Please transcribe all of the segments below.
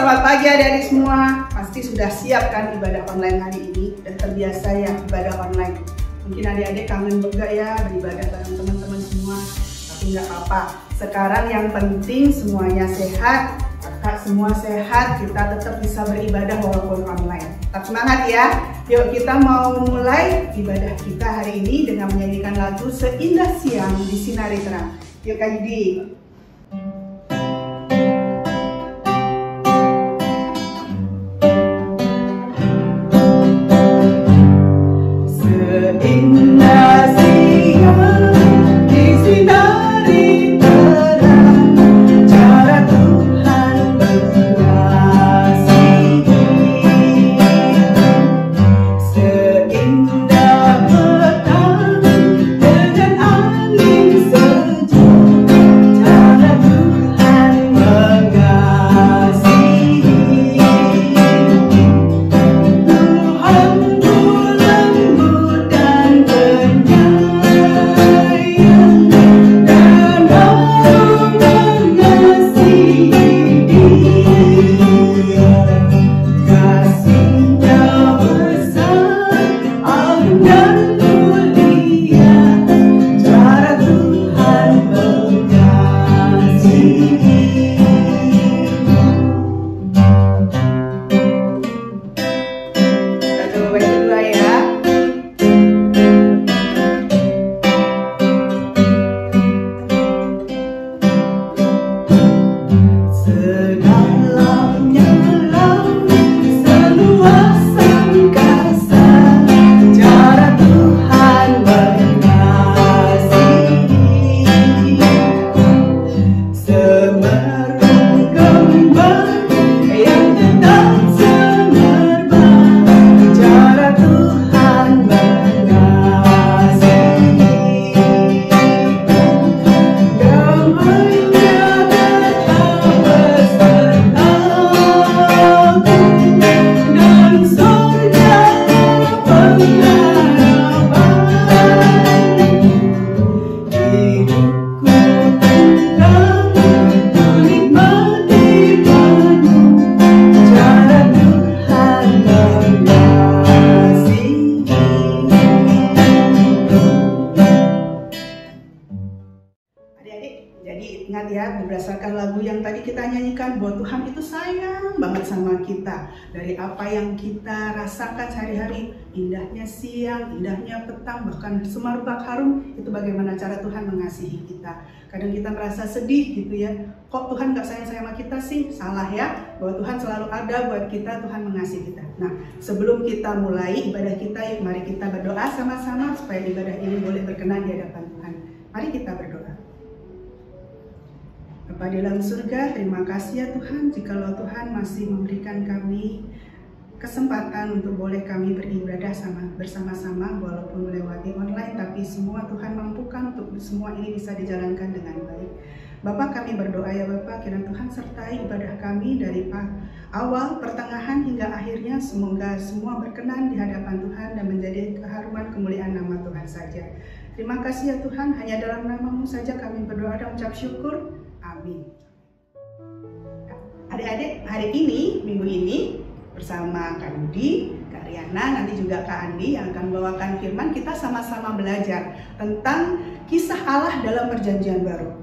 selamat pagi adik-adik semua. Pasti sudah siap kan ibadah online hari ini? Sudah terbiasa ya ibadah online. Mungkin adik-adik kangen juga ya beribadah bareng teman-teman semua. Tapi nggak apa-apa. Sekarang yang penting semuanya sehat. Kakak semua sehat, kita tetap bisa beribadah walaupun online. Tetap semangat ya. Yuk kita mau mulai ibadah kita hari ini dengan menyanyikan lagu Seindah Siang Disinari Terang. Yuk Kak Yudi. Seindah siang disinari terang, cara Tuhan mengasihi. Seindah petang dengan angin sejuk, cara Tuhan mengasihi. Tuhan lembut dan penyayang dan mau mengasihi dia. Kasih-Nya besar, agung dan mulia, cara Tuhan mengasihi. Kita coba baca dulu ya. Sedalamnya laut, seluas angkasa, cara Tuhan mengasihi. Semerbak kembang yang tetap semerbak, cara Tuhan mengasihi. Damai-Nya tetap besertaku, dan surga pengharapan. Hidupku tentang menikmati padu, cara Tuhan mengasihi. Adik-adik, jadi ingat ya, berdasarkan lagu yang tadi kita nyanyikan bahwa Tuhan itu sayang banget sama kita. Dari apa yang kita rasakan sehari-hari, indahnya siang, indahnya petang, bahkan semerbak harum, itu bagaimana cara Tuhan mengasihi kita. Kadang kita merasa sedih gitu ya, kok Tuhan gak sayang sama kita sih? Salah ya, bahwa Tuhan selalu ada buat kita, Tuhan mengasihi kita. Nah, sebelum kita mulai ibadah kita, yuk mari kita berdoa sama-sama supaya ibadah ini boleh berkenan di hadapan Tuhan. Mari kita berdoa. Bapa di dalam surga, terima kasih ya Tuhan, jikalau Tuhan masih memberikan kami kesempatan untuk boleh kami beribadah bersama-sama walaupun melewati online, tapi semua Tuhan mampukan untuk semua ini bisa dijalankan dengan baik. Bapak, kami berdoa ya Bapak, kiranya Tuhan sertai ibadah kami dari awal, pertengahan hingga akhirnya, semoga semua berkenan di hadapan Tuhan dan menjadi keharuman kemuliaan nama Tuhan saja. Terima kasih ya Tuhan, hanya dalam nama-Mu saja kami berdoa dan ucap syukur. Amin. Adik-adik, hari ini, minggu ini, bersama Kak Yudi, Kak Riana, nanti juga Kak Andi yang akan membawakan firman, kita sama-sama belajar tentang kisah Allah dalam Perjanjian Baru.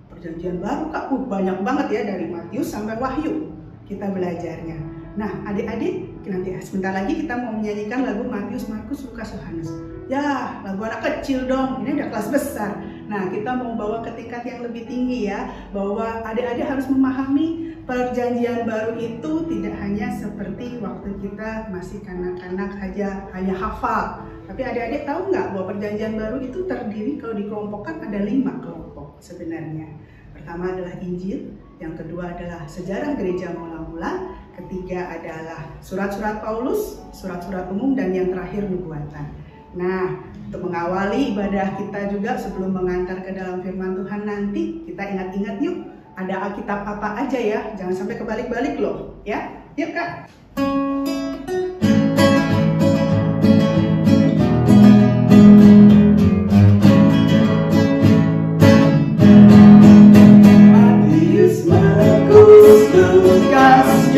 Perjanjian Baru, Kak, banyak banget ya, dari Matius sampai Wahyu kita belajarnya. Nah, adik-adik, nanti sebentar lagi kita mau menyanyikan lagu Matius, Markus, Lukas, Yohanes. Ya, lagu anak kecil dong, ini udah kelas besar. Nah, kita mau bawa ke tingkat yang lebih tinggi ya, bahwa adik-adik harus memahami Perjanjian Baru itu tidak hanya seperti waktu kita masih kanak-kanak hanya hafal. Tapi adik-adik tahu nggak bahwa Perjanjian Baru itu terdiri, kalau dikelompokkan ada 5 kelompok sebenarnya. Pertama adalah Injil, yang kedua adalah sejarah gereja mula-mula, ketiga adalah surat-surat Paulus, surat-surat umum, dan yang terakhir nubuatan. Nah, untuk mengawali ibadah kita juga sebelum mengantar ke dalam firman Tuhan nanti, kita ingat-ingat yuk, ada Alkitab apa aja ya, jangan sampai kebalik-balik loh, ya. Yuk Kak. Matius, Markus, Lukas,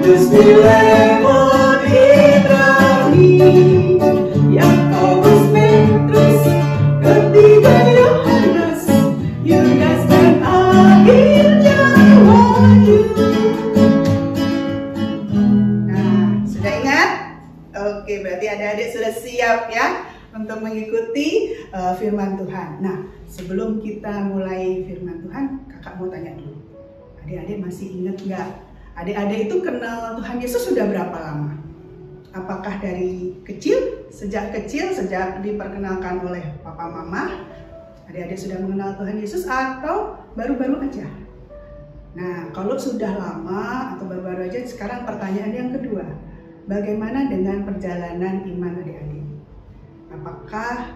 Gusti Lemon Ibrani, Yakobus Petrus, ketiga Yohanes, Yudas dan akhirnya Wahyu. Nah, sudah ingat? Oke, berarti adik-adik sudah siap ya untuk mengikuti firman Tuhan. Nah, sebelum kita mulai firman Tuhan, kakak mau tanya dulu. Adik-adik masih ingat nggak? Adik-adik itu kenal Tuhan Yesus sudah berapa lama? Apakah dari kecil, sejak diperkenalkan oleh papa mama, adik-adik sudah mengenal Tuhan Yesus atau baru-baru aja? Nah, kalau sudah lama atau baru-baru aja, sekarang pertanyaan yang kedua. Bagaimana dengan perjalanan iman adik-adik? Apakah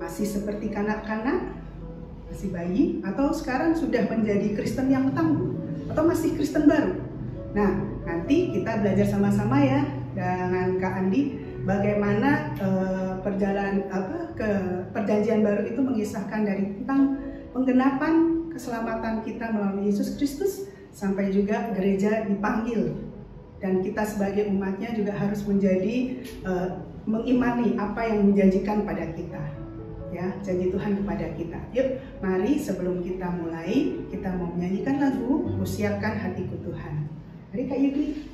masih seperti kanak-kanak, masih bayi, atau sekarang sudah menjadi Kristen yang tangguh, atau masih Kristen baru? Nah, nanti kita belajar sama-sama ya dengan Kak Andi bagaimana perjanjian baru itu mengisahkan dari tentang penggenapan keselamatan kita melalui Yesus Kristus sampai juga gereja dipanggil dan kita sebagai umatnya juga harus menjadi mengimani apa yang menjanjikan pada kita. Ya, janji Tuhan kepada kita. Yuk, mari sebelum kita mulai, kita mau menyanyikan lagu Kusiapkan Hatiku Tuhan. Mari Kak Yudi.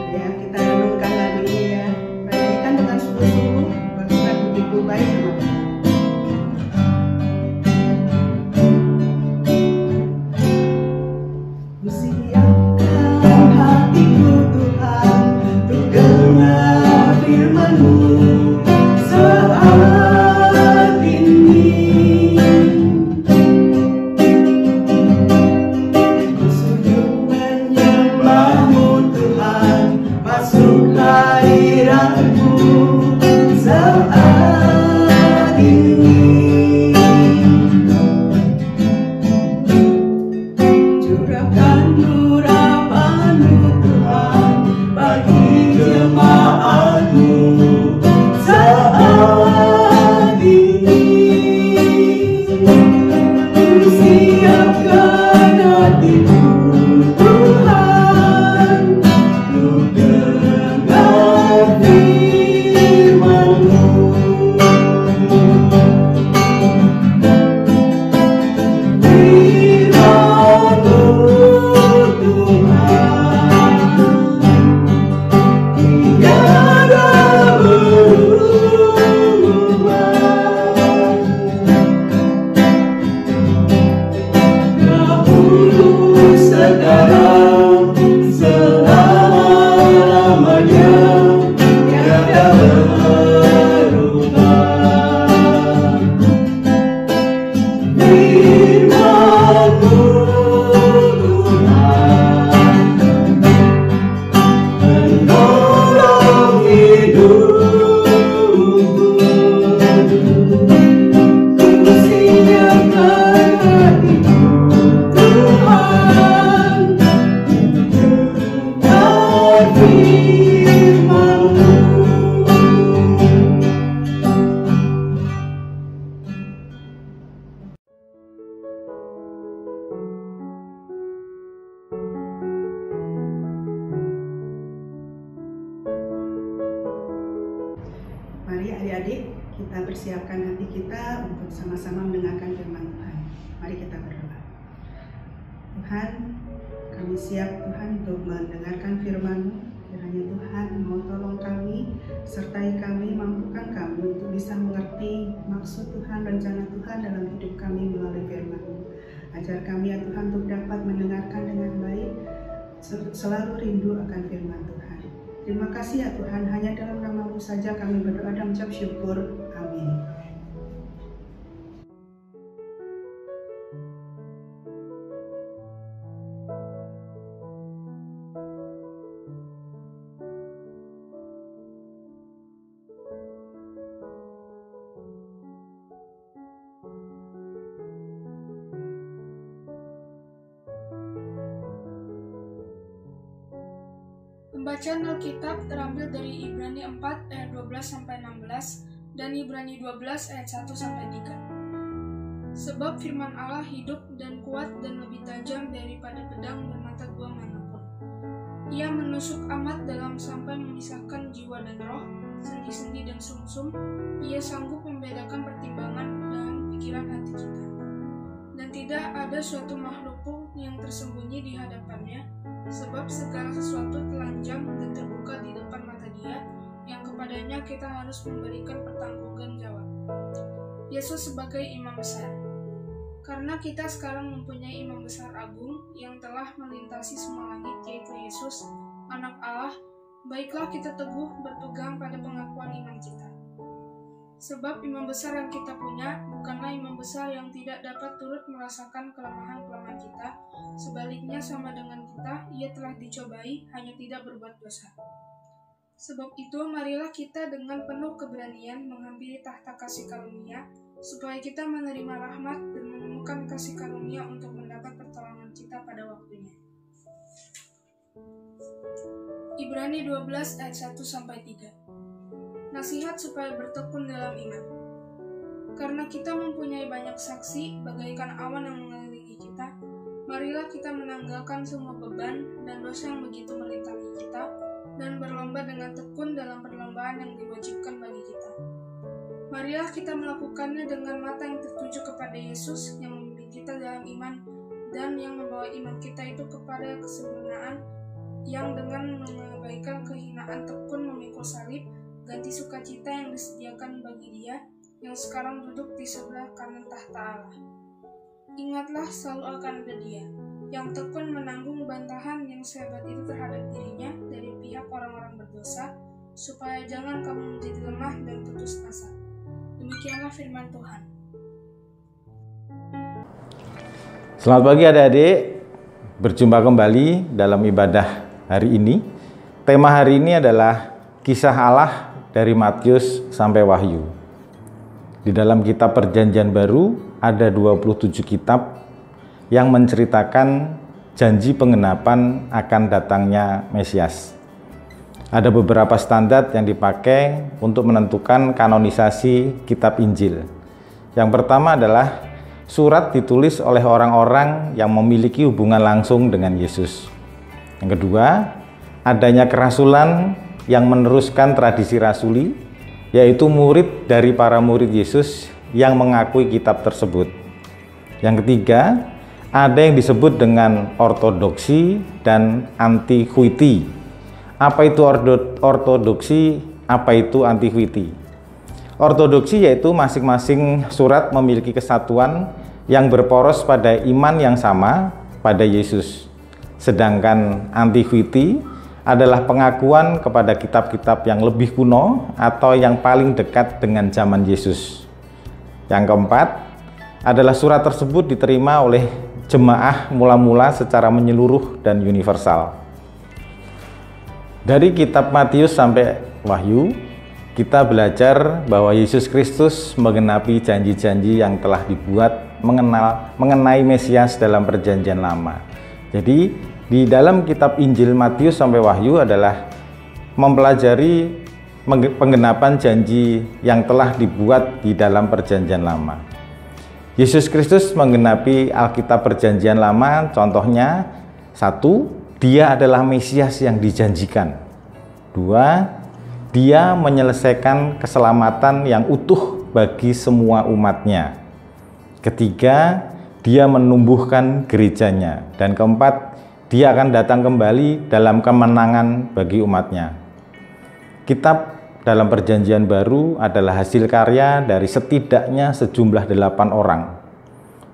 Ya, kita renungkan lagu ini ya. Nyanyikan dengan sungguh-sungguh, bagaimana begitu baik sama Tuhan. Kusiapkan hatiku Tuhan, untuk dengar firman-Mu saat ini. Ku sujud menyembah-Mu Tuhan, masuk hadirat-Mu saat ini. Curahkan urapan-Mu Tuhan bagi jemaat-Mu saat ini. Kusiapkan hatiku Tuhan, untuk dengar firman-Mu. Firman-Mu Tuhan, tiada berubah. Dahulu, sekarang, selama-lamanya, tiada berubah. Firman-Mu Tuhan, menolong hidupku. Kusiapkan hatiku Tuhan, dengar firman-Mu. Mari adik-adik kita persiapkan hati kita untuk sama-sama mendengarkan firman Tuhan. Mari kita berdoa. Tuhan, kami siap Tuhan untuk mendengarkan firman-Mu. Kiranya Tuhan mau tolong kami, sertai kami, mampukan kami untuk bisa mengerti maksud Tuhan, rencana Tuhan dalam hidup kami melalui firman-Mu. Ajar kami ya Tuhan untuk dapat mendengarkan dengan baik, selalu rindu akan firman Tuhan. Terima kasih ya Tuhan, hanya dalam nama-Mu saja kami berdoa dan mengucap syukur. Amin. Pembacaan Alkitab terambil dari Ibrani 4 ayat 12-16 dan Ibrani 12 ayat 1-3. Sebab firman Allah hidup dan kuat dan lebih tajam daripada pedang bermata dua manapun. Ia menusuk amat dalam sampai memisahkan jiwa dan roh, sendi-sendi dan sumsum. Ia sanggup membedakan pertimbangan dan pikiran hati kita. Dan tidak ada suatu makhluk pun yang tersembunyi di hadapannya, sebab segala sesuatu telanjang dan terbuka di depan mata Dia, yang kepadanya kita harus memberikan pertanggungan jawab. Yesus sebagai imam besar. Karena kita sekarang mempunyai imam besar agung yang telah melintasi semua langit, yaitu Yesus, Anak Allah, baiklah kita teguh berpegang pada pengakuan iman kita. Sebab imam besar yang kita punya bukanlah imam besar yang tidak dapat turut merasakan kelemahan-kelemahan kita. Sebaliknya sama dengan kita, ia telah dicobai, hanya tidak berbuat dosa. Sebab itu, marilah kita dengan penuh keberanian menghampiri tahta kasih karunia, supaya kita menerima rahmat dan menemukan kasih karunia untuk mendapat pertolongan kita pada waktunya. Ibrani 12 ayat 1-3. Nasihat supaya bertekun dalam iman. Karena kita mempunyai banyak saksi bagaikan awan yang mengelilingi kita, marilah kita menanggalkan semua beban dan dosa yang begitu merintangi kita, dan berlomba dengan tekun dalam perlombaan yang diwajibkan bagi kita. Marilah kita melakukannya dengan mata yang tertuju kepada Yesus yang membimbing kita dalam iman dan yang membawa iman kita itu kepada kesempurnaan, yang dengan mengabaikan kehinaan tekun memikul salib, ganti sukacita yang disediakan bagi Dia yang sekarang duduk di sebelah kanan tahta Allah. Ingatlah selalu akan ada Dia yang tekun menanggung bantahan yang sehebat itu terhadap dirinya dari pihak orang-orang berdosa, supaya jangan kamu menjadi lemah dan putus asa. Demikianlah firman Tuhan. Selamat pagi adik-adik, berjumpa kembali dalam ibadah hari ini. Tema hari ini adalah kisah Allah dari Matius sampai Wahyu. Di dalam kitab Perjanjian Baru ada 27 kitab yang menceritakan janji penggenapan akan datangnya Mesias. Ada beberapa standar yang dipakai untuk menentukan kanonisasi kitab Injil. Yang pertama adalah surat ditulis oleh orang-orang yang memiliki hubungan langsung dengan Yesus. Yang kedua, adanya kerasulan yang meneruskan tradisi rasuli, yaitu murid dari para murid Yesus yang mengakui kitab tersebut. Yang ketiga, ada yang disebut dengan ortodoksi dan antiquity. Apa itu ortodoksi? Apa itu antiquity? Ortodoksi yaitu masing-masing surat memiliki kesatuan yang berporos pada iman yang sama pada Yesus. Sedangkan antiquity adalah pengakuan kepada kitab-kitab yang lebih kuno atau yang paling dekat dengan zaman Yesus. Yang keempat adalah surat tersebut diterima oleh jemaah mula-mula secara menyeluruh dan universal. Dari kitab Matius sampai Wahyu, kita belajar bahwa Yesus Kristus menggenapi janji-janji yang telah dibuat mengenai Mesias dalam Perjanjian Lama. Jadi di dalam kitab Injil Matius sampai Wahyu adalah mempelajari penggenapan janji yang telah dibuat di dalam Perjanjian Lama. Yesus Kristus menggenapi Alkitab Perjanjian Lama, contohnya 1, Dia adalah Mesias yang dijanjikan. 2, Dia menyelesaikan keselamatan yang utuh bagi semua umatnya. 3, Dia menumbuhkan gerejanya. Dan keempat, Dia akan datang kembali dalam kemenangan bagi umatnya. Kitab dalam Perjanjian Baru adalah hasil karya dari setidaknya sejumlah 8 orang.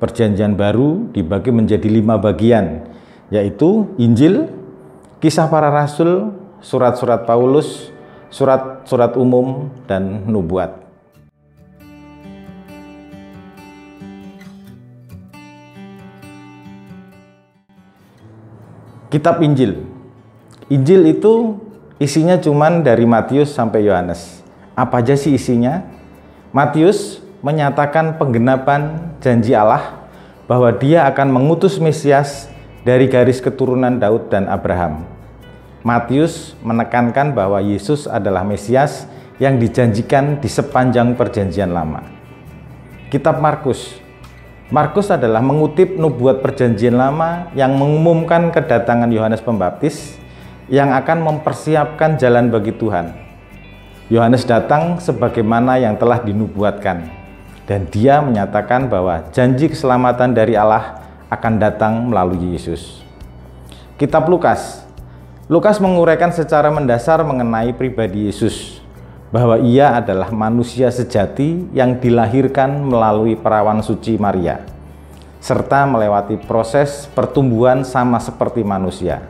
Perjanjian Baru dibagi menjadi 5 bagian, yaitu Injil, Kisah Para Rasul, Surat-surat Paulus, Surat-surat umum, dan Nubuat. Kitab Injil. Injil itu isinya cuman dari Matius sampai Yohanes. Apa aja sih isinya? Matius menyatakan penggenapan janji Allah bahwa Dia akan mengutus Mesias dari garis keturunan Daud dan Abraham. Matius menekankan bahwa Yesus adalah Mesias yang dijanjikan di sepanjang Perjanjian Lama. Kitab Markus Markus adalah mengutip nubuat Perjanjian Lama yang mengumumkan kedatangan Yohanes Pembaptis yang akan mempersiapkan jalan bagi Tuhan. Yohanes datang sebagaimana yang telah dinubuatkan, dan dia menyatakan bahwa janji keselamatan dari Allah akan datang melalui Yesus. Kitab Lukas menguraikan secara mendasar mengenai pribadi Yesus, bahwa ia adalah manusia sejati yang dilahirkan melalui perawan suci Maria, serta melewati proses pertumbuhan sama seperti manusia.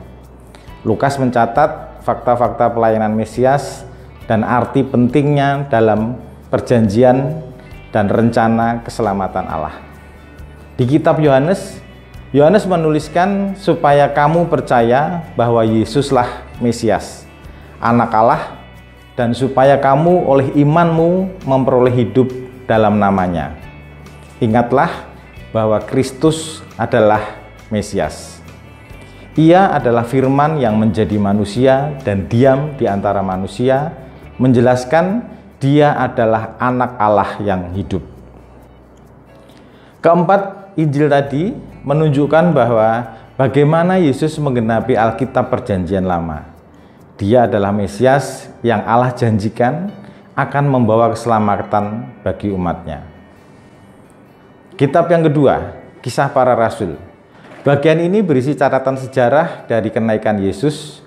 Lukas mencatat fakta-fakta pelayanan Mesias dan arti pentingnya dalam perjanjian dan rencana keselamatan Allah. Di kitab Yohanes menuliskan supaya kamu percaya bahwa Yesuslah Mesias, Anak Allah, dan supaya kamu oleh imanmu memperoleh hidup dalam namanya. Ingatlah bahwa Kristus adalah Mesias. Ia adalah firman yang menjadi manusia dan diam di antara manusia, menjelaskan dia adalah anak Allah yang hidup. Keempat, Injil tadi menunjukkan bahwa bagaimana Yesus menggenapi Alkitab Perjanjian Lama. Dia adalah Mesias yang Allah janjikan akan membawa keselamatan bagi umatnya. Kitab yang kedua, Kisah Para Rasul. Bagian ini berisi catatan sejarah dari kenaikan Yesus,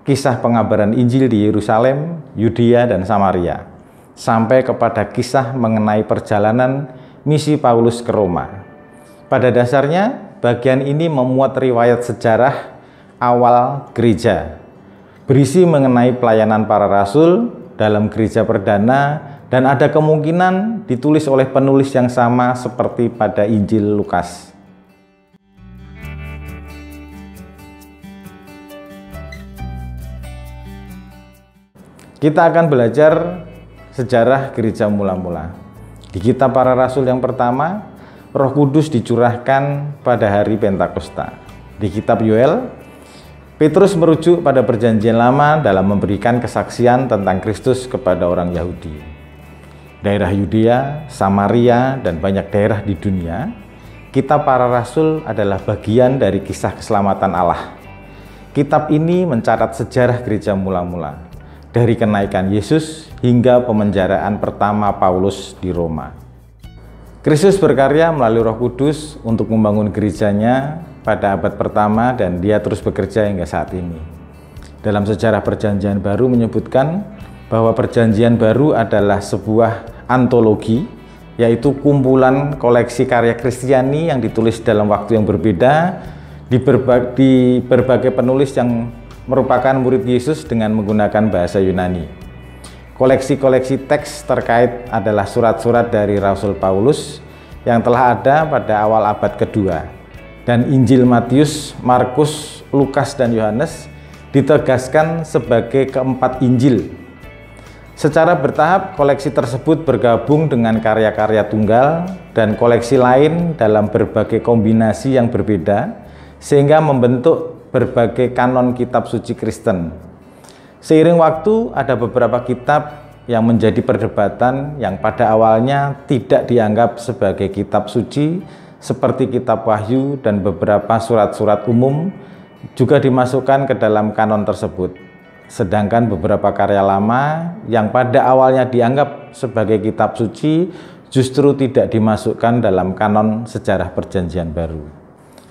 kisah pengabaran Injil di Yerusalem, Yudea, dan Samaria, sampai kepada kisah mengenai perjalanan misi Paulus ke Roma. Pada dasarnya, bagian ini memuat riwayat sejarah awal gereja, berisi mengenai pelayanan para rasul dalam gereja perdana, dan ada kemungkinan ditulis oleh penulis yang sama seperti pada Injil Lukas. Kita akan belajar sejarah gereja mula-mula. Di kitab Para Rasul yang pertama, Roh Kudus dicurahkan pada hari Pentakosta. Di kitab Yoel, Petrus merujuk pada Perjanjian Lama dalam memberikan kesaksian tentang Kristus kepada orang Yahudi. Daerah Yudea, Samaria, dan banyak daerah di dunia, kitab Para Rasul adalah bagian dari kisah keselamatan Allah. Kitab ini mencatat sejarah gereja mula-mula, dari kenaikan Yesus hingga pemenjaraan pertama Paulus di Roma. Kristus berkarya melalui Roh Kudus untuk membangun gerejanya pada abad pertama, dan dia terus bekerja hingga saat ini. Dalam sejarah Perjanjian Baru menyebutkan bahwa Perjanjian Baru adalah sebuah antologi, yaitu kumpulan koleksi karya Kristiani yang ditulis dalam waktu yang berbeda di berbagai penulis yang merupakan murid Yesus dengan menggunakan bahasa Yunani. Koleksi-koleksi teks terkait adalah surat-surat dari Rasul Paulus yang telah ada pada awal abad kedua, dan Injil Matius, Markus, Lukas, dan Yohanes ditegaskan sebagai keempat Injil. Secara bertahap, koleksi tersebut bergabung dengan karya-karya tunggal dan koleksi lain dalam berbagai kombinasi yang berbeda, sehingga membentuk berbagai kanon kitab suci Kristen. Seiring waktu, ada beberapa kitab yang menjadi perdebatan yang pada awalnya tidak dianggap sebagai kitab suci, seperti kitab Wahyu dan beberapa surat-surat umum juga dimasukkan ke dalam kanon tersebut. Sedangkan beberapa karya lama yang pada awalnya dianggap sebagai kitab suci justru tidak dimasukkan dalam kanon sejarah Perjanjian Baru.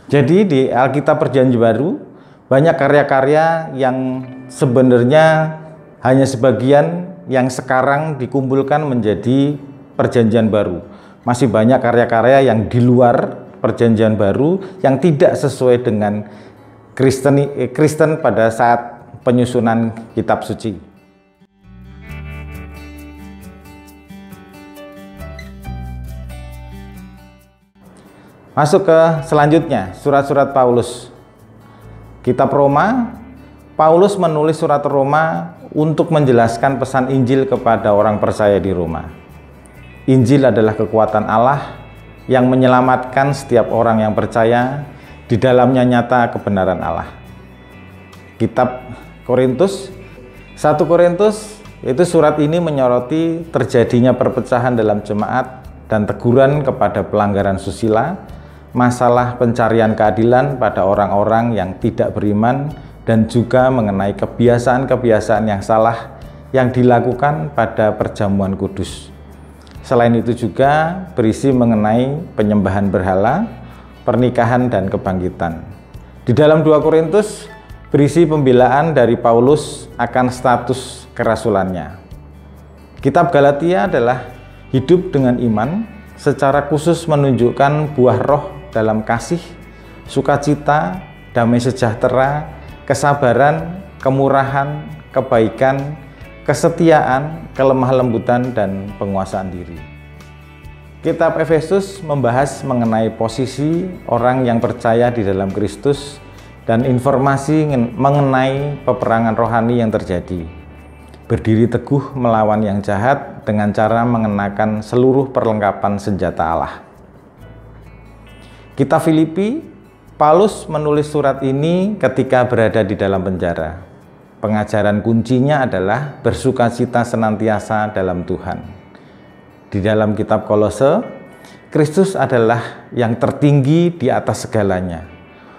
Jadi di Alkitab Perjanjian Baru banyak karya-karya yang sebenarnya hanya sebagian yang sekarang dikumpulkan menjadi Perjanjian Baru. Masih banyak karya-karya yang di luar Perjanjian Baru yang tidak sesuai dengan Kristen pada saat penyusunan kitab suci. Masuk ke selanjutnya, surat-surat Paulus. Kitab Roma, Paulus menulis surat Roma untuk menjelaskan pesan Injil kepada orang percaya di Roma. Injil adalah kekuatan Allah yang menyelamatkan setiap orang yang percaya, di dalamnya nyata kebenaran Allah. Kitab Korintus, 1 Korintus, itu surat ini menyoroti terjadinya perpecahan dalam jemaat dan teguran kepada pelanggaran susila, masalah pencarian keadilan pada orang-orang yang tidak beriman, dan juga mengenai kebiasaan-kebiasaan yang salah yang dilakukan pada perjamuan kudus. Selain itu juga berisi mengenai penyembahan berhala, pernikahan, dan kebangkitan. Di dalam 2 Korintus berisi pembelaan dari Paulus akan status kerasulannya. Kitab Galatia adalah hidup dengan iman, secara khusus menunjukkan buah roh dalam kasih, sukacita, damai sejahtera, kesabaran, kemurahan, kebaikan, kesetiaan, kelemah lembutan, dan penguasaan diri. Kitab Efesus membahas mengenai posisi orang yang percaya di dalam Kristus dan informasi mengenai peperangan rohani yang terjadi. Berdiri teguh melawan yang jahat dengan cara mengenakan seluruh perlengkapan senjata Allah. Kitab Filipi, Paulus menulis surat ini ketika berada di dalam penjara. Pengajaran kuncinya adalah bersukacita senantiasa dalam Tuhan. Di dalam kitab Kolose, Kristus adalah yang tertinggi di atas segalanya.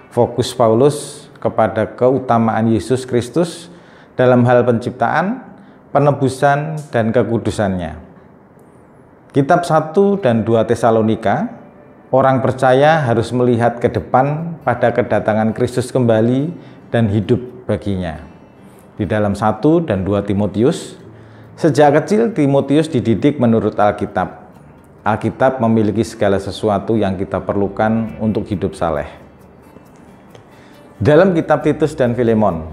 Fokus Paulus kepada keutamaan Yesus Kristus dalam hal penciptaan, penebusan, dan kekudusannya. Kitab 1 dan 2 Tesalonika, orang percaya harus melihat ke depan pada kedatangan Kristus kembali dan hidup baginya. Di dalam 1 dan 2 Timotius, sejak kecil Timotius dididik menurut Alkitab. Alkitab memiliki segala sesuatu yang kita perlukan untuk hidup saleh. Dalam kitab Titus dan Filemon,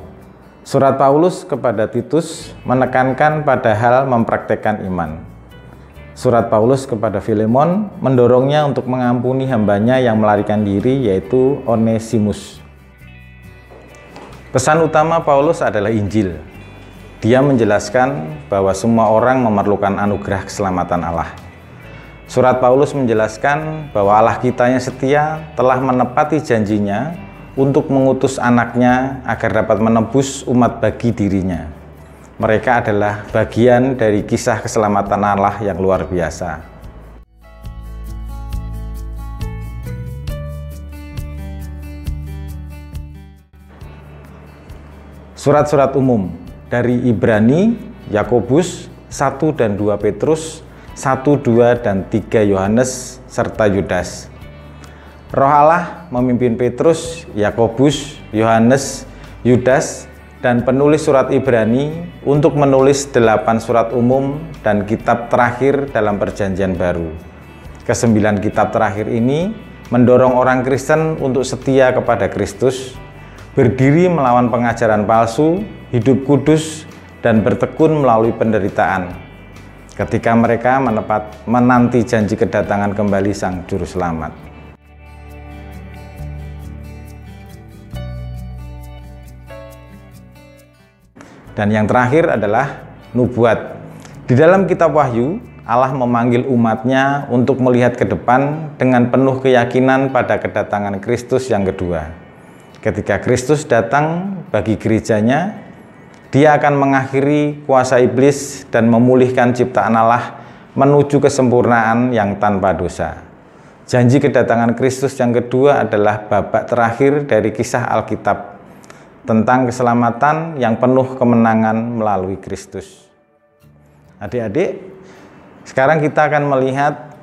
surat Paulus kepada Titus menekankan pada hal mempraktekkan iman. Surat Paulus kepada Filemon mendorongnya untuk mengampuni hambanya yang melarikan diri, yaitu Onesimus. Pesan utama Paulus adalah Injil. Dia menjelaskan bahwa semua orang memerlukan anugerah keselamatan Allah. Surat Paulus menjelaskan bahwa Allah kita yang setia telah menepati janjinya untuk mengutus anaknya agar dapat menebus umat bagi dirinya. Mereka adalah bagian dari kisah keselamatan Allah yang luar biasa. Surat-surat umum dari Ibrani, Yakobus, 1 dan 2 Petrus, 1, 2 dan 3 Yohanes, serta Yudas. Roh Allah memimpin Petrus, Yakobus, Yohanes, Yudas, dan penulis surat Ibrani untuk menulis 8 surat umum dan kitab terakhir dalam Perjanjian Baru. Ke-9 kitab terakhir ini mendorong orang Kristen untuk setia kepada Kristus, berdiri melawan pengajaran palsu, hidup kudus, dan bertekun melalui penderitaan ketika mereka menanti janji kedatangan kembali Sang Juru Selamat. Dan yang terakhir adalah nubuat. Di dalam kitab Wahyu, Allah memanggil umatnya untuk melihat ke depan dengan penuh keyakinan pada kedatangan Kristus yang kedua. Ketika Kristus datang bagi gerejanya, Dia akan mengakhiri kuasa iblis dan memulihkan ciptaan Allah menuju kesempurnaan yang tanpa dosa. Janji kedatangan Kristus yang kedua adalah babak terakhir dari kisah Alkitab tentang keselamatan yang penuh kemenangan melalui Kristus. Adik-adik, sekarang kita akan melihat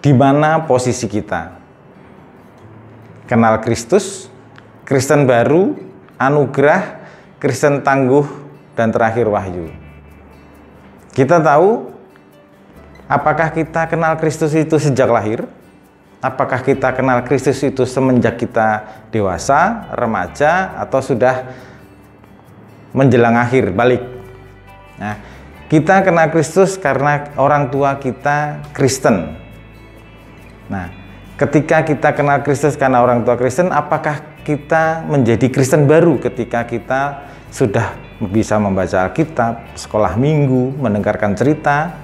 di mana posisi kita. Kenal Kristus, Kristen baru, anugerah, Kristen tangguh, dan terakhir wahyu. Kita tahu, apakah kita kenal Kristus itu sejak lahir? Apakah kita kenal Kristus itu semenjak kita dewasa, remaja, atau sudah menjelang akhir, balik? Nah, kita kenal Kristus karena orang tua kita Kristen. Nah, ketika kita kenal Kristus karena orang tua Kristen, apakah kita menjadi Kristen baru ketika kita sudah bisa membaca Alkitab, sekolah minggu, mendengarkan cerita?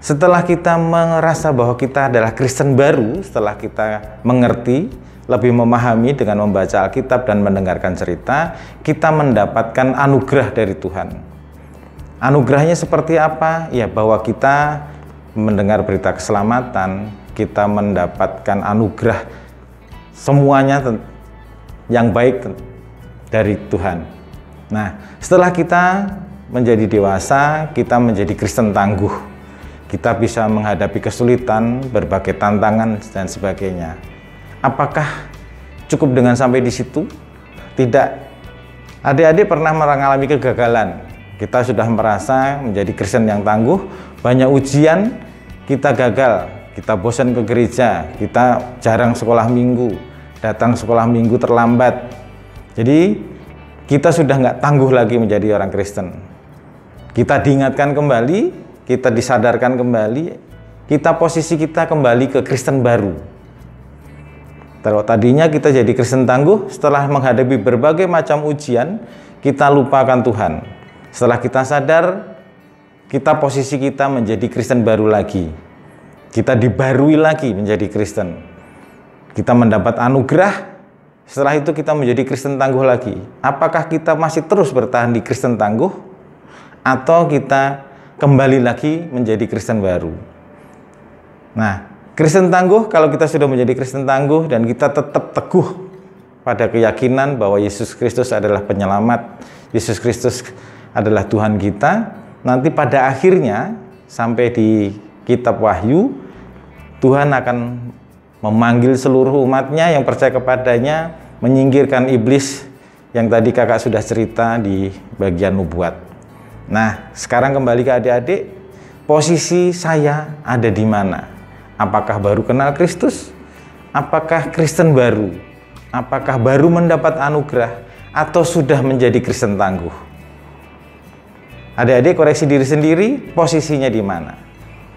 Setelah kita merasa bahwa kita adalah Kristen baru, setelah kita mengerti, lebih memahami dengan membaca Alkitab dan mendengarkan cerita, kita mendapatkan anugerah dari Tuhan. Anugerahnya seperti apa? Ya, bahwa kita mendengar berita keselamatan, kita mendapatkan anugerah semuanya yang baik dari Tuhan. Nah, setelah kita menjadi dewasa, kita menjadi Kristen tangguh. Kita bisa menghadapi kesulitan, berbagai tantangan, dan sebagainya. Apakah cukup dengan sampai di situ? Tidak. Adik-adik pernah mengalami kegagalan. Kita sudah merasa menjadi Kristen yang tangguh, banyak ujian, kita gagal, kita bosan ke gereja, kita jarang sekolah minggu, datang sekolah minggu terlambat. Jadi kita sudah nggak tangguh lagi menjadi orang Kristen. Kita diingatkan kembali, kita disadarkan kembali, posisi kita kembali ke Kristen baru. Kalau tadinya kita jadi Kristen tangguh, setelah menghadapi berbagai macam ujian, kita lupakan Tuhan. Setelah kita sadar, posisi kita menjadi Kristen baru lagi. Kita dibarui lagi menjadi Kristen. Kita mendapat anugerah, setelah itu kita menjadi Kristen tangguh lagi. Apakah kita masih terus bertahan di Kristen tangguh, atau kita kembali lagi menjadi Kristen baru? Nah, Kristen tangguh, kalau kita sudah menjadi Kristen tangguh dan kita tetap teguh pada keyakinan bahwa Yesus Kristus adalah penyelamat, Yesus Kristus adalah Tuhan kita, nanti pada akhirnya sampai di kitab Wahyu, Tuhan akan memanggil seluruh umatnya yang percaya kepadanya, menyingkirkan iblis yang tadi kakak sudah cerita di bagian nubuat. Nah, sekarang kembali ke adik-adik, posisi saya ada di mana? Apakah baru kenal Kristus? Apakah Kristen baru? Apakah baru mendapat anugerah? Atau sudah menjadi Kristen tangguh? Adik-adik koreksi diri sendiri, posisinya di mana?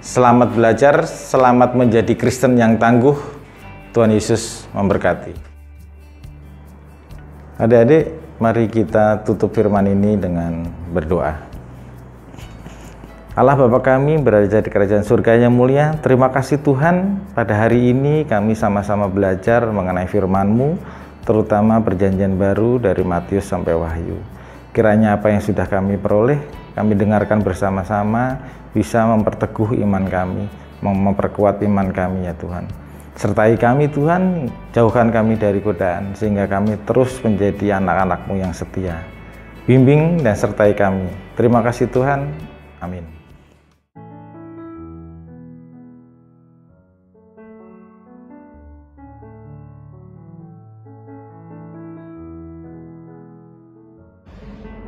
Selamat belajar, selamat menjadi Kristen yang tangguh. Tuhan Yesus memberkati. Adik-adik, mari kita tutup firman ini dengan berdoa. Allah Bapa kami berada di kerajaan surga yang mulia, terima kasih Tuhan, pada hari ini kami sama-sama belajar mengenai firman-Mu, terutama perjanjian baru dari Matius sampai Wahyu. Kiranya apa yang sudah kami peroleh, kami dengarkan bersama-sama, bisa memperteguh iman kami, memperkuat iman kami ya Tuhan. Sertai kami Tuhan, jauhkan kami dari godaan, sehingga kami terus menjadi anak-anak-Mu yang setia. Bimbing dan sertai kami. Terima kasih Tuhan. Amin.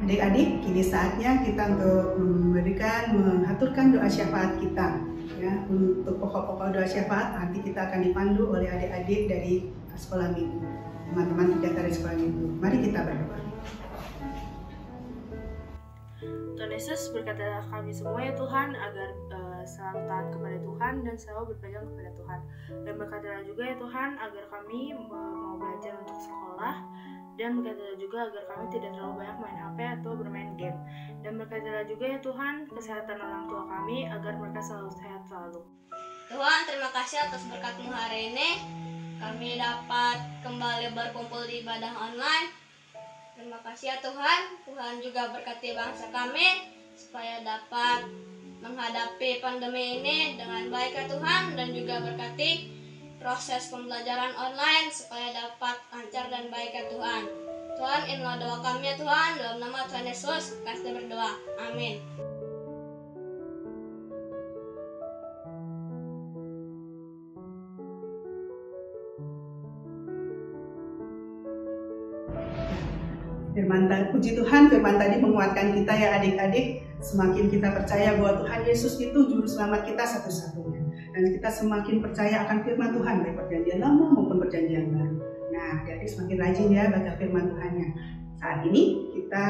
Adik-adik, kini saatnya kita untuk mengaturkan doa syafaat kita. Ya, untuk pokok-pokok doa syafaat nanti kita akan dipandu oleh adik-adik dari sekolah minggu, teman-teman kita dari sekolah minggu. Mari kita berdoa. Tuhan Yesus, berkatalah kami semua ya Tuhan, agar selalu taat kepada Tuhan dan selalu berpegang kepada Tuhan. Dan berkatalah juga ya Tuhan, agar kami mau belajar untuk sekolah. Dan berkatalah juga agar kami tidak terlalu banyak main HP atau bermain game. Dan berkatalah juga ya Tuhan, kesehatan orang tua kami agar mereka selalu sehat selalu. Tuhan, terima kasih atas berkat-Mu hari ini. Kami dapat kembali berkumpul di ibadah online. Terima kasih ya Tuhan. Tuhan juga berkati bangsa kami supaya dapat menghadapi pandemi ini dengan baik ya Tuhan, dan juga berkati proses pembelajaran online supaya dapat lancar dan baik ya Tuhan. Tuhan, inilah doa kami ya Tuhan, dalam nama Tuhan Yesus kami berdoa. Amin. Puji Tuhan, firman tadi menguatkan kita ya adik-adik. Semakin kita percaya bahwa Tuhan Yesus itu juru selamat kita satu-satunya, dan kita semakin percaya akan firman Tuhan, baik perjanjian lama maupun perjanjian baru. Nah, adik-adik semakin rajin ya baca firman Tuhannya. Saat ini kita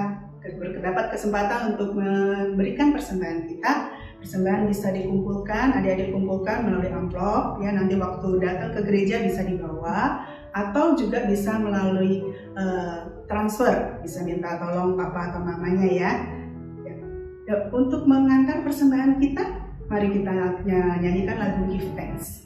berdapat kesempatan untuk memberikan persembahan kita. Persembahan bisa dikumpulkan, adik-adik kumpulkan melalui amplop ya, nanti waktu datang ke gereja bisa dibawa, atau juga bisa melalui transfer, bisa minta tolong papa atau mamanya ya. Untuk mengantar persembahan kita, mari kita nyanyikan lagu Give Thanks.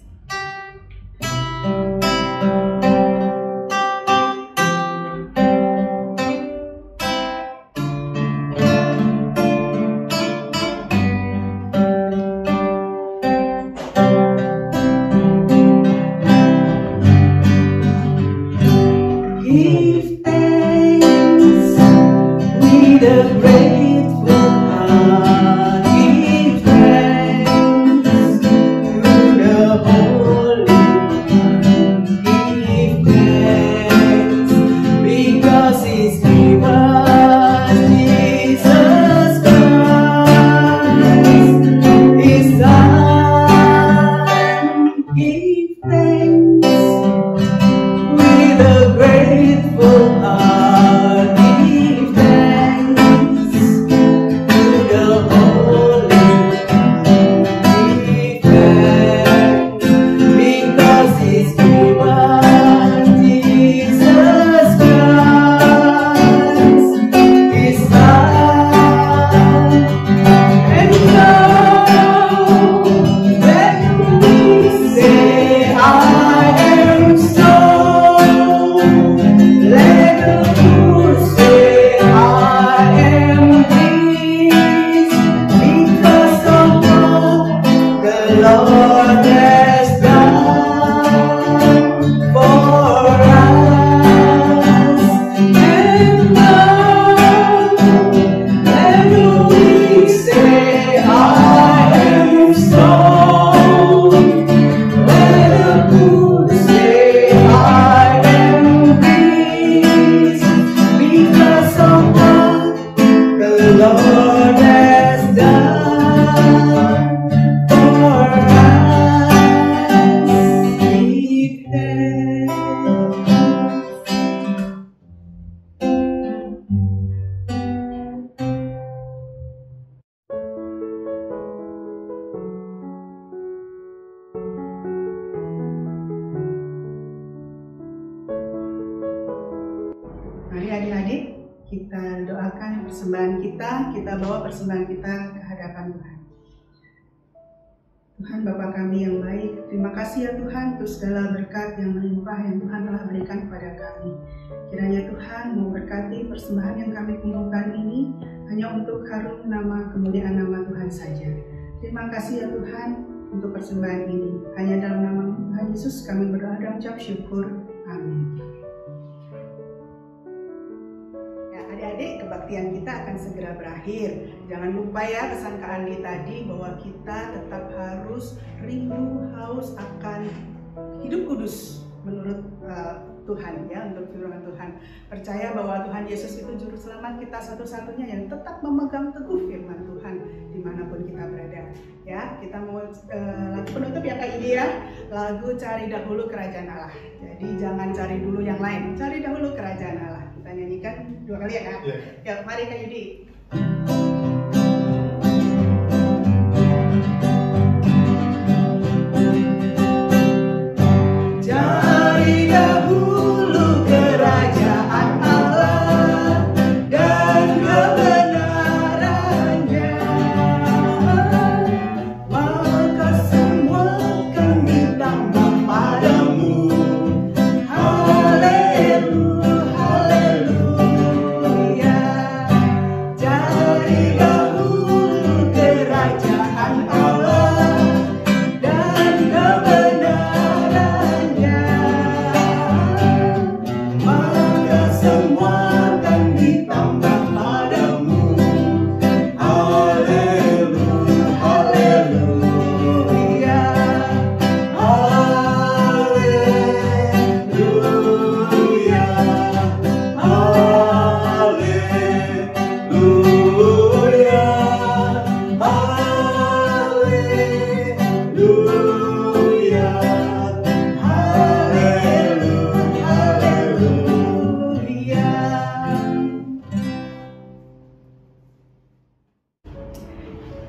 akan persembahan kita bawa persembahan kita ke hadapan Tuhan. Tuhan Bapa kami yang baik, terima kasih ya Tuhan untuk segala berkat yang melimpah yang Tuhan telah berikan kepada kami. Kiranya Tuhan mau berkati persembahan yang kami kumpulkan ini hanya untuk harum nama kemuliaan nama Tuhan saja. Terima kasih ya Tuhan untuk persembahan ini. Hanya dalam nama Tuhan Yesus kami berdoa dan ucap syukur. Amin. Adik-adik, kebaktian kita akan segera berakhir. Jangan lupa ya pesan Kak Andi tadi bahwa kita tetap harus rindu haus akan hidup kudus menurut Tuhan ya, untuk firman Tuhan. Percaya bahwa Tuhan Yesus itu juru selamat kita satu-satunya yang tetap memegang teguh firman Tuhan dimanapun kita berada. Ya, kita mau lagu penutup ya Kak Yudi ya, lagu Cari Dahulu Kerajaan Allah. Jadi jangan cari dulu yang lain, cari dahulu kerajaan Allah. Kita nyanyikan 2 kali ya Kak. Ya, mari Kak Yudi.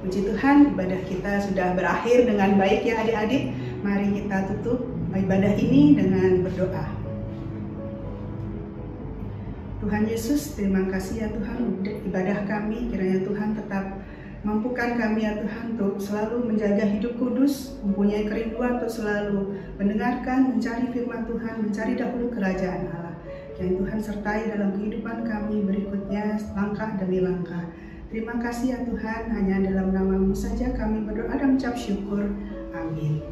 Puji Tuhan, ibadah kita sudah berakhir dengan baik ya adik-adik. Mari kita tutup ibadah ini dengan berdoa. Tuhan Yesus, terima kasih ya Tuhan untuk ibadah kami. Kiranya Tuhan tetap mampukan kami ya Tuhan untuk selalu menjaga hidup kudus, mempunyai kerinduan untuk selalu mendengarkan, mencari firman Tuhan, mencari dahulu kerajaan Allah. Yang Tuhan sertai dalam kehidupan kami berikutnya langkah demi langkah. Terima kasih ya Tuhan, hanya dalam nama-Mu saja kami berdoa dan mengucap syukur. Amin.